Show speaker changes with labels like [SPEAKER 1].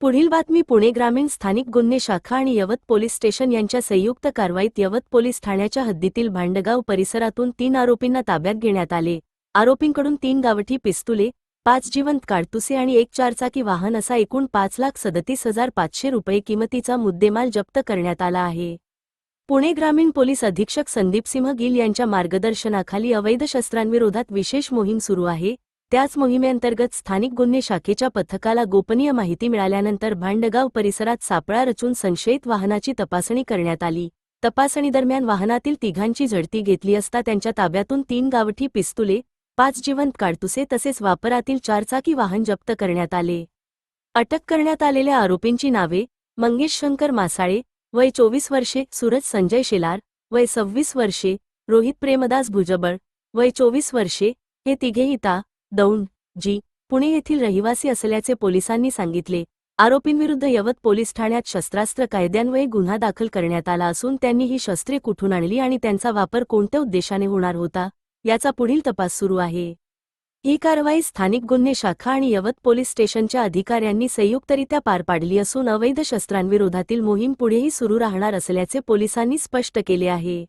[SPEAKER 1] पुढील बातमी पुणे ग्रामीण स्थानिक गुन्हे शाखा आणि यवत पोलीस स्टेशन यांच्या संयुक्त कारवाईत यवत पोलीस ठाण्याच्या हद्दीतील भांडगाव परिसरातून 3 आरोपींना ताब्यात घेण्यात आले। आरोपींकडून 3 गावठी पिस्तुले, 5 जिवंत काडतुसे आणि 1 चारचाकी वाहन असा एकूण 5,37,500 रुपये किमतीचा मुद्देमाल जप्त करण्यात आला आहे। पुणे ग्रामीण पोलीस अधीक्षक संदीपसिंह गिल यांच्या मार्गदर्शनाखाली अवैध शस्त्रांविरोधात विशेष मोहीम सुरू आहे। त्याच मोहिमेअंतर्गत स्थानिक गुन्हे शाखेच्या पथकाला गोपनीय माहिती मिळाल्यानंतर भांडगाव परिसरात सापळा रचून संशयित वाहनाची तपासणी करण्यात आली। तपासणीदरम्यान वाहनातील तिघांची झडती घेतली असता त्यांच्या ताब्यातून 3 गावठी पिस्तुले, 5 जिवंत काडतुसे तसेच वापरातील 4 चाकी वाहन जप्त करण्यात आले। अटक करण्यात आलेल्या आरोपींची नावे: मंगेश शंकर मासाळे, वय 24 वर्षे, सूरज संजय शेलार, वय 26 वर्षे, रोहित प्रेमदास भुजबळ, वय 24 वर्षे, हे तिघेही दौंड, पुणे येथील रहिवासी असल्याचे पोलिसांनी सांगितले। आरोपींविरुद्ध यवत पोलीस ठाण्यात शस्त्रास्त्र कायद्यान्वये गुन्हा दाखल करण्यात आला असून त्यांनी ही शस्त्रे कुठून आणली आणि त्यांचा वापर कोणत्या उद्देशाने होणार होता, याचा पुढील तपास सुरू आहे। ही कारवाई स्थानिक गुन्हे शाखा आणि यवत पोलीस स्टेशनच्या अधिकाऱ्यांनी संयुक्तरित्या पार पाडली असून अवैध शस्त्रांविरोधातील मोहीम पुढेही सुरू राहणार असल्याचे पोलिसांनी स्पष्ट केले आहे।